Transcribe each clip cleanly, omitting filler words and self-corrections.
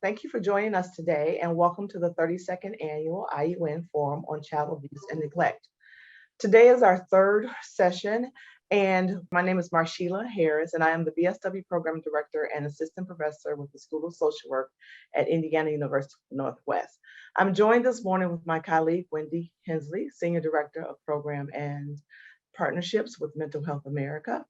Thank you for joining us today and welcome to the 32nd Annual IUN Forum on Child Abuse and Neglect. Today is our third session, and my name is Marshelia Harris, and I am the BSW Program Director and Assistant Professor with the School of Social Work at Indiana University Northwest. I'm joined this morning with my colleague, Wendy Hensley, Senior Director of Program and Partnerships with Mental Health America.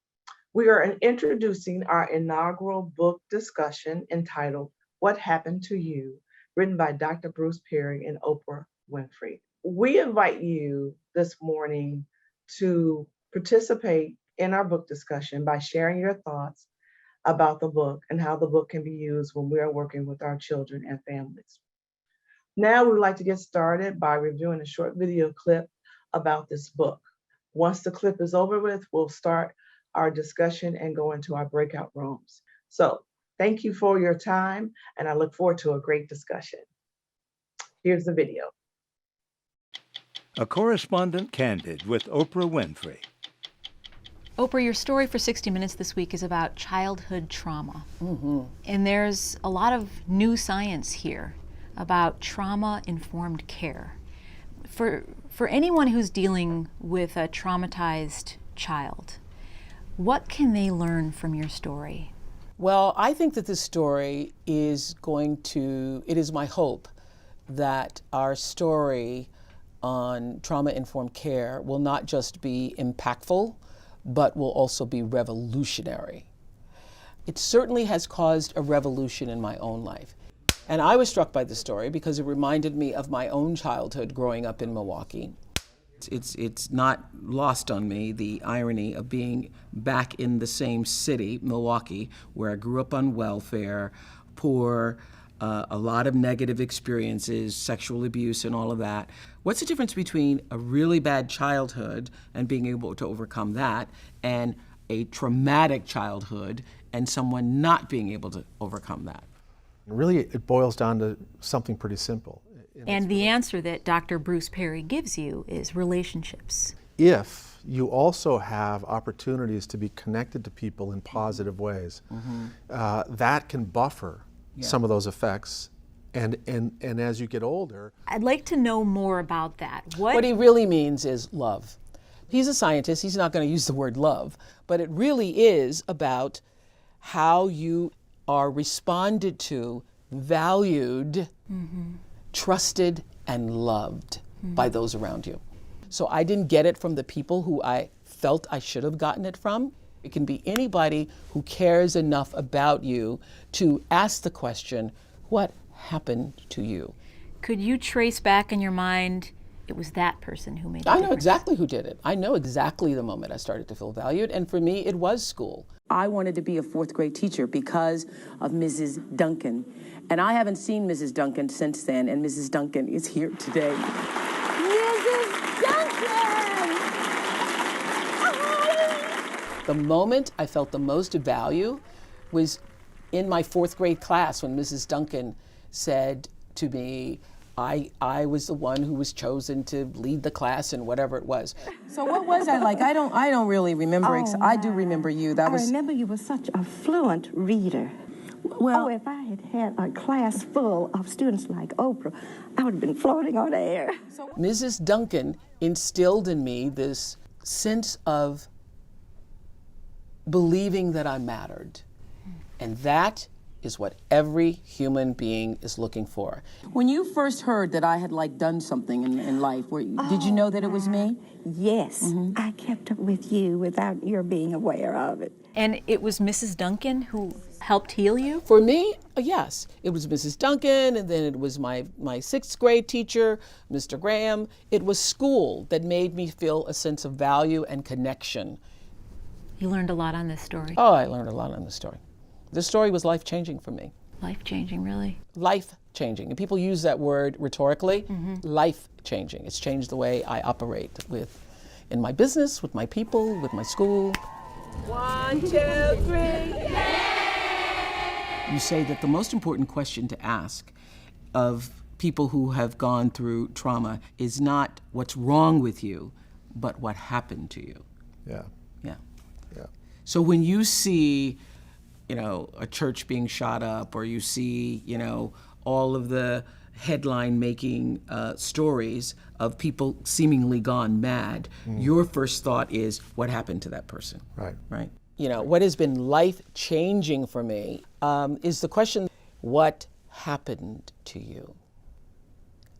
We are introducing our inaugural book discussion entitled What Happened to You, written by Dr. Bruce Perry and Oprah Winfrey. We invite you this morning to participate in our book discussion by sharing your thoughts about the book and how the book can be used when we are working with our children and families. Now we would like to get started by reviewing a short video clip about this book. Once the clip is over with, we'll start our discussion and go into our breakout rooms. So thank you for your time, and I look forward to a great discussion. Here's the video. A Correspondent Candid with Oprah Winfrey. Oprah, your story for 60 Minutes this week is about childhood trauma. And there's a lot of new science here about trauma-informed care. For anyone who's dealing with a traumatized child, what can they learn from your story? Well, I think that this story is it is my hope that our story on trauma-informed care will not just be impactful, but will also be revolutionary. It certainly has caused a revolution in my own life. And I was struck by the story because it reminded me of my own childhood growing up in Milwaukee. It's not lost on me, the irony of being back in the same city, Milwaukee, where I grew up on welfare, poor, a lot of negative experiences, sexual abuse and all of that. What's the difference between a really bad childhood and being able to overcome that and a traumatic childhood and someone not being able to overcome that? Really, it boils down to something pretty simple. And the answer that Dr. Bruce Perry gives you is relationships. If you also have opportunities to be connected to people in positive ways, that can buffer some of those effects. And as you get older... I'd like to know more about that. What he really means is love. He's a scientist, he's not going to use the word love, but it really is about how you are responded to, valued, trusted, and loved by those around you. So I didn't get it from the people who I felt I should have gotten it from. It can be anybody who cares enough about you to ask the question, what happened to you? Could you trace back in your mind, it was that person who made the difference? I know exactly who did it. I know exactly the moment I started to feel valued, and for me, it was school. I wanted to be a fourth grade teacher because of Mrs. Duncan. And I haven't seen Mrs. Duncan since then, and Mrs. Duncan is here today. Mrs. Duncan! The moment I felt the most value was in my fourth grade class when Mrs. Duncan said to me, I was the one who was chosen to lead the class and whatever it was. So what was I like? I don't really remember. I do remember you. I remember you were such a fluent reader. Well, if I had had a class full of students like Oprah, I would have been floating on air. Mrs. Duncan instilled in me this sense of believing that I mattered. And that is what every human being is looking for. When you first heard that I had done something in life, did you know that it was me? Yes, I kept up with you without your being aware of it. And it was Mrs. Duncan who helped heal you? For me, yes. It was Mrs. Duncan, and then it was my sixth grade teacher, Mr. Graham. It was school that made me feel a sense of value and connection. You learned a lot on this story. Oh, I learned a lot on this story. This story was life-changing for me. Life-changing, really? Life-changing. And people use that word rhetorically. Life-changing. It's changed the way I operate in my business, with my people, with my school. 1, 2, 3. You say that the most important question to ask of people who have gone through trauma is not what's wrong with you, but what happened to you. Yeah. Yeah. Yeah. So when you see a church being shot up, or you see, all of the headline making stories of people seemingly gone mad, your first thought is, what happened to that person? Right. Right. What has been life changing for me is the question, what happened to you?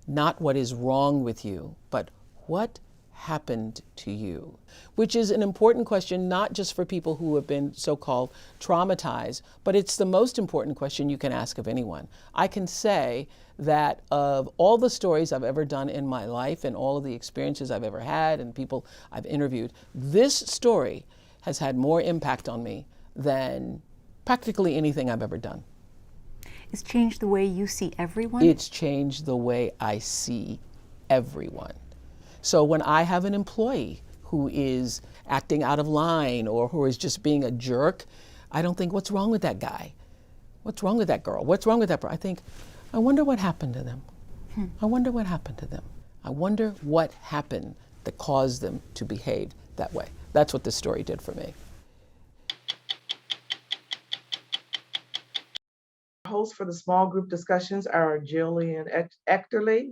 Not what is wrong with you, but what happened to you? Which is an important question, not just for people who have been so-called traumatized, but it's the most important question you can ask of anyone. I can say that of all the stories I've ever done in my life and all of the experiences I've ever had and people I've interviewed, this story has had more impact on me than practically anything I've ever done. It's changed the way you see everyone? It's changed the way I see everyone. So when I have an employee who is acting out of line or who is just being a jerk, I don't think, what's wrong with that guy? What's wrong with that girl? What's wrong with that person? I think, I wonder what happened to them. I wonder what happened to them. I wonder what happened that caused them to behave that way. That's what this story did for me. Hosts for the small group discussions are Jillian Echterly,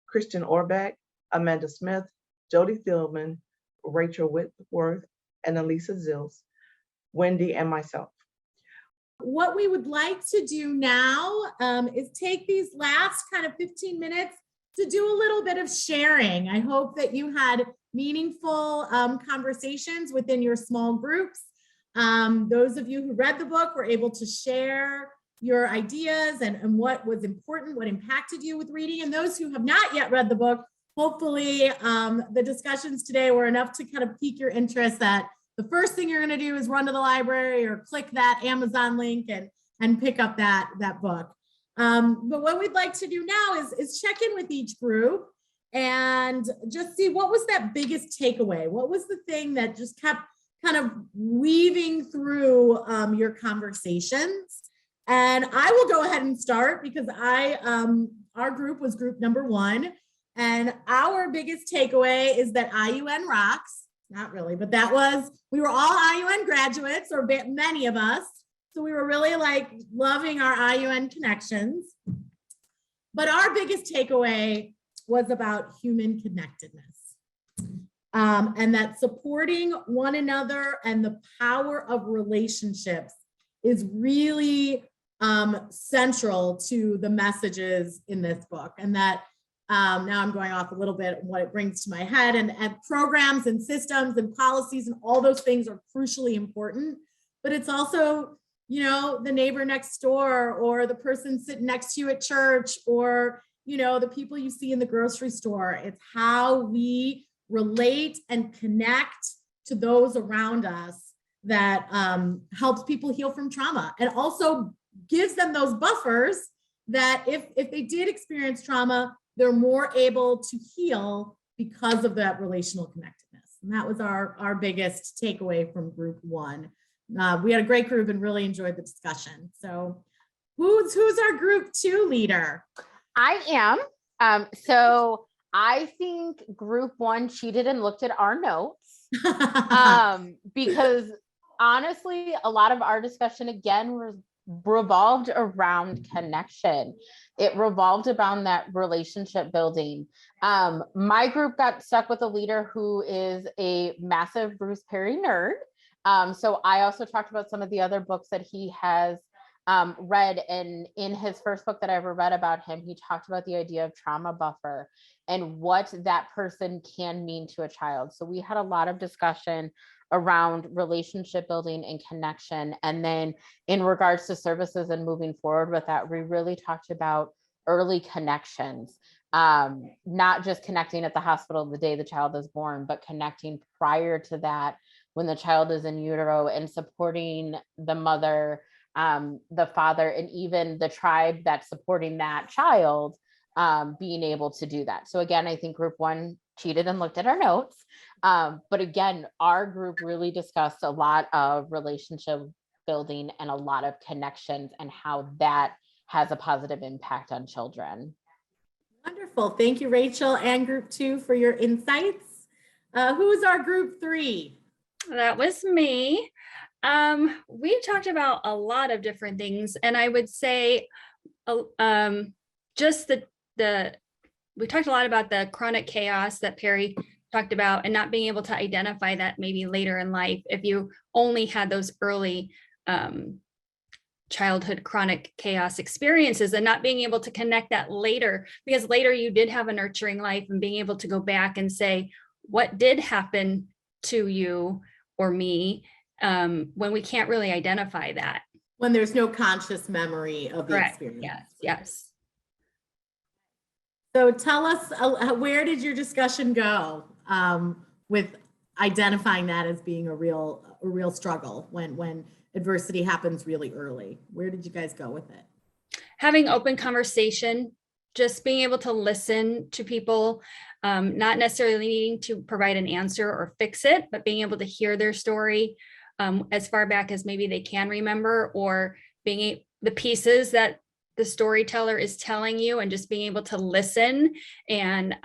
Christian Orbach, Amanda Smith, Jody Thielman, Rachel Whitworth, and Elisa Zills, Wendy, and myself. What we would like to do now is take these last kind of 15 minutes to do a little bit of sharing. I hope that you had meaningful conversations within your small groups. Those of you who read the book were able to share your ideas and what was important, what impacted you with reading. And those who have not yet read the book, hopefully the discussions today were enough to kind of pique your interest that the first thing you're going to do is run to the library or click that Amazon link and pick up that book. But what we'd like to do now is check in with each group and just see what was that biggest takeaway. What was the thing that just kept kind of weaving through your conversations? And I will go ahead and start because our group was group number 1. And our biggest takeaway is that IUN rocks. Not really, but we were all IUN graduates, or many of us. So we were really loving our IUN connections. But our biggest takeaway was about human connectedness. And that supporting one another and the power of relationships is really central to the messages in this book. And that now I'm going off a little bit what it brings to my head, and programs and systems and policies and all those things are crucially important, but it's also, the neighbor next door or the person sitting next to you at church or, the people you see in the grocery store. It's how we relate and connect to those around us that helps people heal from trauma and also gives them those buffers that if they did experience trauma, they're more able to heal because of that relational connectedness. And that was our biggest takeaway from group 1. We had a great group and really enjoyed the discussion. So who's our group 2 leader? I am. So I think group 1 cheated and looked at our notes because honestly, a lot of our discussion again revolved around connection. It revolved around that relationship building. My group got stuck with a leader who is a massive Bruce Perry nerd. So I also talked about some of the other books that he has read. And in his first book that I ever read about him, he talked about the idea of trauma buffer and what that person can mean to a child. So we had a lot of discussion around relationship building and connection. And then in regards to services and moving forward with that, we really talked about early connections, not just connecting at the hospital the day the child is born, but connecting prior to that when the child is in utero and supporting the mother, the father, and even the tribe that's supporting that child, being able to do that. So again, I think group 1 cheated and looked at our notes. But again, our group really discussed a lot of relationship building and a lot of connections and how that has a positive impact on children. Wonderful. Thank you, Rachel and group 2 for your insights. Who's our group 3? That was me. We've talked about a lot of different things, and I would say, just we talked a lot about the chronic chaos that Perry talked about, and not being able to identify that maybe later in life if you only had those early childhood chronic chaos experiences, and not being able to connect that later, because later you did have a nurturing life, and being able to go back and say, what did happen to you or me, when we can't really identify that. When there's no conscious memory of the Correct. experience. Yes. So tell us, where did your discussion go with identifying that as being a real struggle when adversity happens really early? Where did you guys go with it? Having open conversation, just being able to listen to people, not necessarily needing to provide an answer or fix it, but being able to hear their story as far back as maybe they can remember, or being the pieces that the storyteller is telling you, and just being able to listen and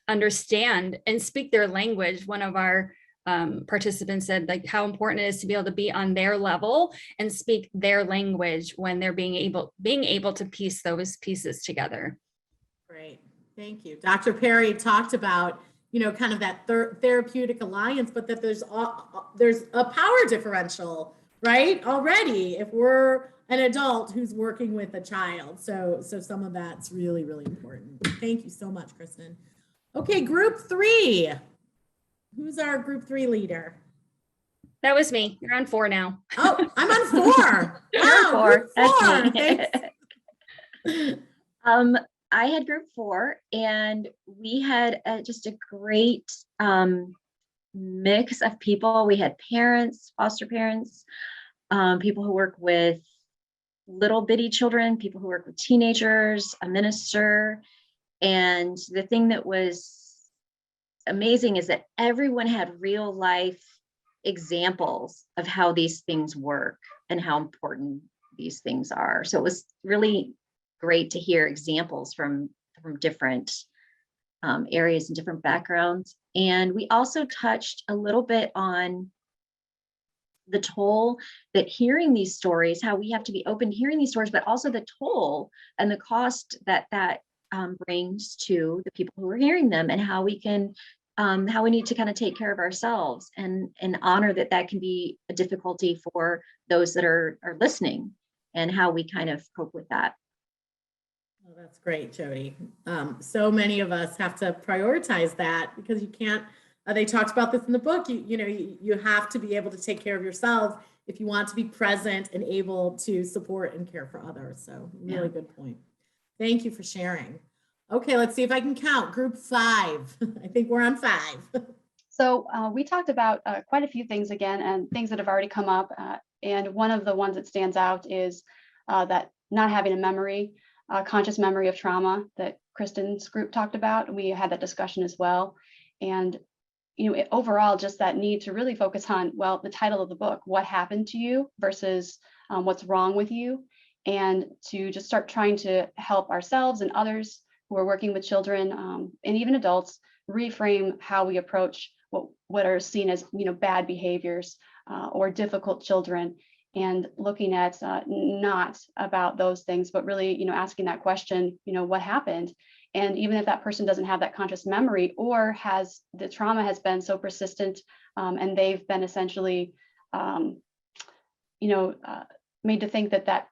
understand and speak their language. One of our participants said, like, how important it is to be able to be on their level and speak their language when they're being able to piece those pieces together. Great, thank you. Dr. Perry talked about, kind of that therapeutic alliance, but that there's a power differential, right? Already, if we're an adult who's working with a child. So some of that's really, really important. Thank you so much, Kristen. Okay, group 3. Who's our group 3 leader? That was me. You're on 4 now. Oh, I'm on 4. Wow, group 4. I had group 4, and we had just a great mix of people. We had parents, foster parents, people who work with little bitty children, people who work with teenagers, a minister. And the thing that was amazing is that everyone had real life examples of how these things work and how important these things are. So it was really great to hear examples from different areas and different backgrounds. And we also touched a little bit on the toll that hearing these stories, how we have to be open to hearing these stories, but also the toll and the cost that brings to the people who are hearing them, and how we can, how we need to kind of take care of ourselves and honor that can be a difficulty for those that are listening, and how we kind of cope with that. Oh, that's great, Jody. So many of us have to prioritize that, because you can't, they talked about this in the book, you have to be able to take care of yourself if you want to be present and able to support and care for others. So really good point. Thank you for sharing. Okay, let's see if I can count. Group 5. I think we're on 5. So we talked about quite a few things again, and things that have already come up. And one of the ones that stands out is that not having a memory, conscious memory of trauma that Kristen's group talked about. We had that discussion as well. And overall, just that need to really focus on, well, the title of the book, what happened to you versus what's wrong with you, and to just start trying to help ourselves and others who are working with children and even adults reframe how we approach what are seen as bad behaviors or difficult children, and looking at not about those things, but really asking that question, what happened? And even if that person doesn't have that conscious memory, or has the trauma has been so persistent and they've been essentially made to think that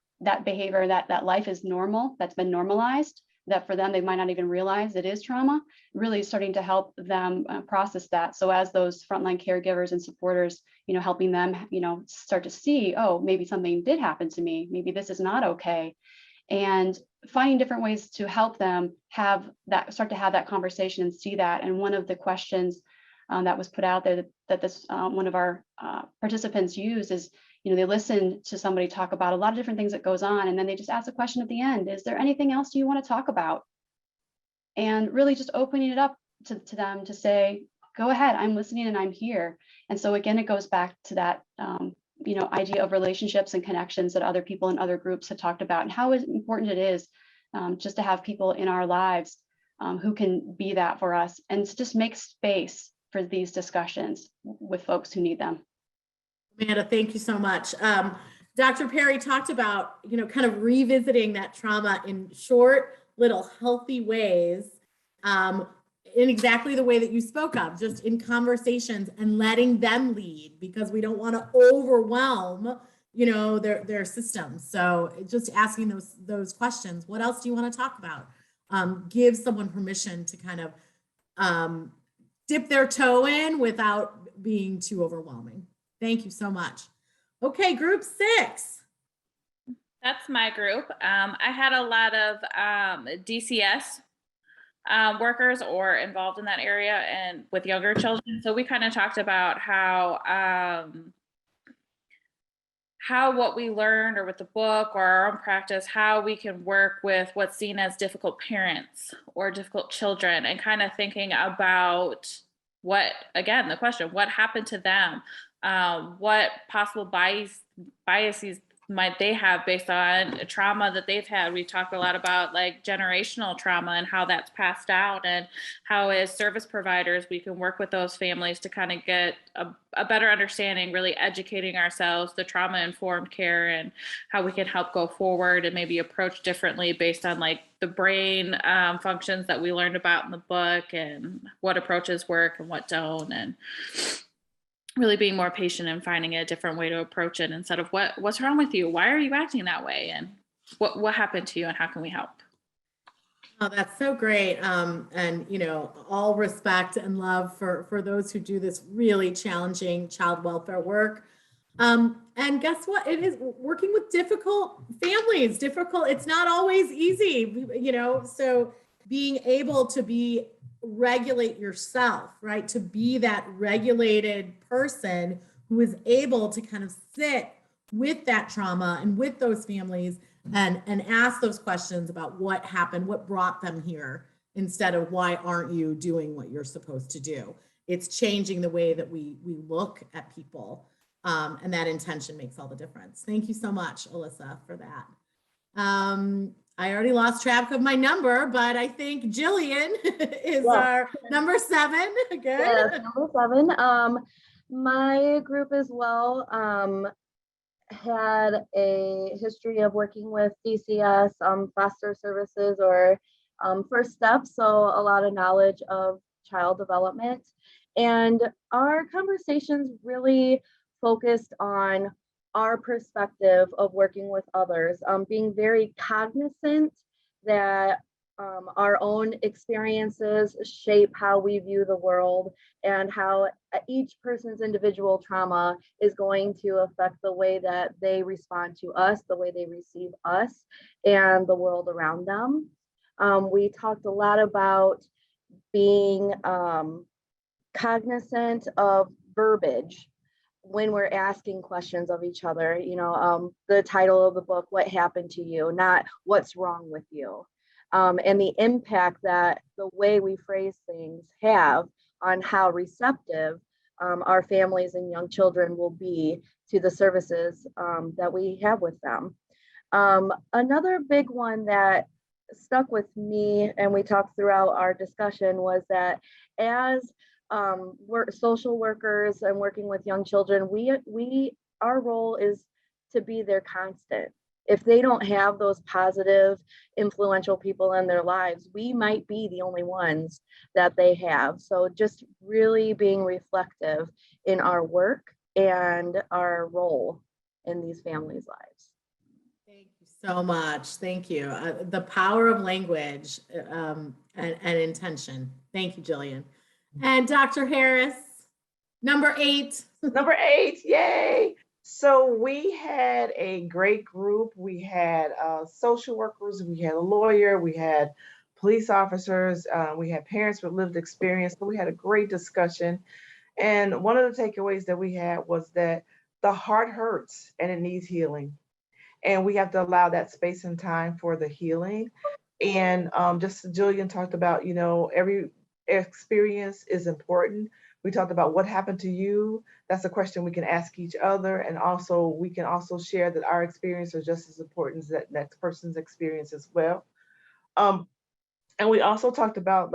behavior, that life is normal, that's been normalized, that for them, they might not even realize it is trauma, really starting to help them process that. So as those frontline caregivers and supporters, helping them, start to see, oh, maybe something did happen to me, maybe this is not okay. And finding different ways to help them start to have that conversation and see that. And one of the questions that was put out there that this one of our participants used is, they listen to somebody talk about a lot of different things that goes on, and then they just ask the question at the end, is there anything else you want to talk about? And really just opening it up to them to say, go ahead, I'm listening and I'm here. And so again, it goes back to that idea of relationships and connections that other people in other groups have talked about, and how important it is just to have people in our lives who can be that for us, and to just make space for these discussions with folks who need them. Amanda, thank you so much. Dr. Perry talked about, kind of revisiting that trauma in short, little healthy ways, in exactly the way that you spoke of, just in conversations and letting them lead, because we don't want to overwhelm, their systems. So just asking those questions. What else do you want to talk about? Give someone permission to kind of dip their toe in without being too overwhelming. Thank you so much. Okay, group 6. That's my group. I had a lot of DCS workers or involved in that area and with younger children. So we kind of talked about how what we learned or with the book or our own practice, how we can work with what's seen as difficult parents or difficult children, and kind of thinking about what, again, the question, what happened to them? What possible biases might they have based on trauma that they've had? We talked a lot about like generational trauma and how that's passed out, and how as service providers we can work with those families to kind of get a better understanding, really educating ourselves, the trauma-informed care, and how we can help go forward and maybe approach differently based on like the brain functions that we learned about in the book, and what approaches work and what don't, and really being more patient and finding a different way to approach it instead of what's wrong with you? Why are you acting that way? And what happened to you and how can we help? Oh, that's so great. And all respect and love for those who do this really challenging child welfare work. And guess what? It is working with difficult families, it's not always easy, so being able to regulate yourself, right? To be that regulated person who is able to kind of sit with that trauma and with those families and ask those questions about what happened, what brought them here, instead of why aren't you doing what you're supposed to do. It's changing the way that we look at people, and that intention makes all the difference. Thank you so much, Alyssa, for that. I already lost track of my number, but I think Jillian is our number 7. Good. Yes, number 7. My group as well had a history of working with DCS, foster services, or First Steps, so a lot of knowledge of child development. And our conversations really focused on our perspective of working with others, being very cognizant that our own experiences shape how we view the world, and how each person's individual trauma is going to affect the way that they respond to us, the way they receive us, and the world around them. We talked a lot about being cognizant of verbiage when we're asking questions of each other. The title of the book, What Happened to You, not what's wrong with you. And the impact that the way we phrase things have on how receptive our families and young children will be to the services that we have with them. Another big one that stuck with me, and we talked throughout our discussion, was that as we're social workers and working with young children, our role is to be their constant. If they don't have those positive, influential people in their lives, we might be the only ones that they have. So just really being reflective in our work and our role in these families' lives. Thank you so much. Thank you. The power of language and intention. Thank you, Jillian. And Dr. Harris, number 8. Number 8, yay. So we had a great group. We had social workers, we had a lawyer, we had police officers, we had parents with lived experience. So we had a great discussion. And one of the takeaways that we had was that the heart hurts and it needs healing. And we have to allow that space and time for the healing. And just Jillian talked about, every experience is important. We talked about what happened to you. That's a question we can ask each other. And also we can also share that our experience is just as important as that next person's experience as well. And we also talked about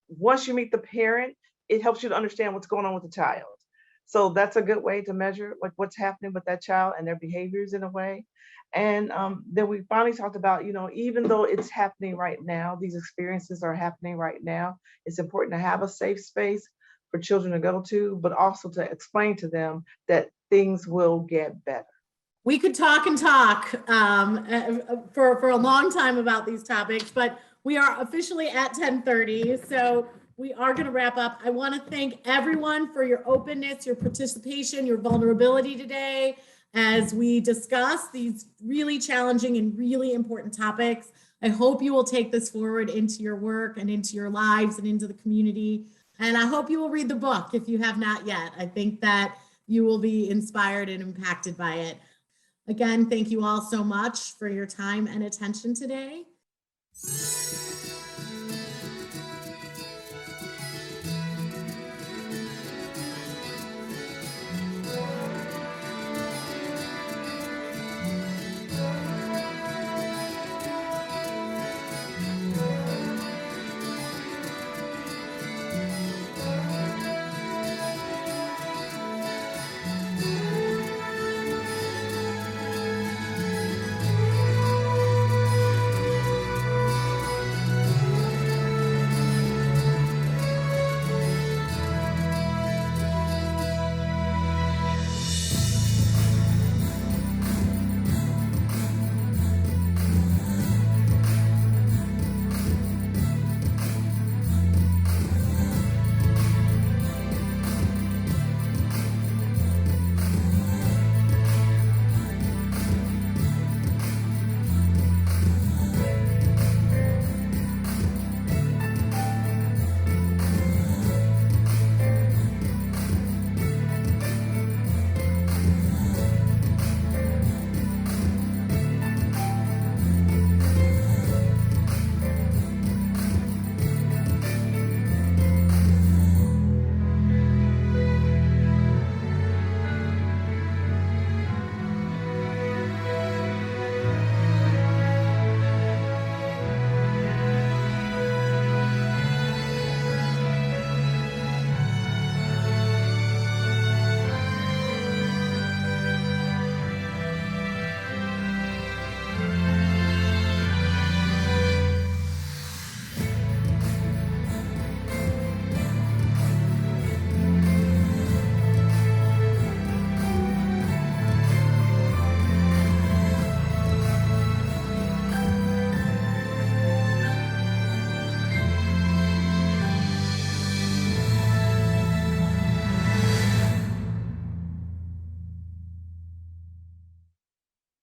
once you meet the parent, it helps you to understand what's going on with the child. So that's a good way to measure like what's happening with that child and their behaviors in a way. And then we finally talked about, even though it's happening right now, these experiences are happening right now, it's important to have a safe space for children to go to, but also to explain to them that things will get better. We could talk and talk for a long time about these topics, but we are officially at 10:30, so we are going to wrap up. I want to thank everyone for your openness, your participation, your vulnerability today as we discuss these really challenging and really important topics. I hope you will take this forward into your work and into your lives and into the community. And I hope you will read the book if you have not yet. I think that you will be inspired and impacted by it. Again, thank you all so much for your time and attention today.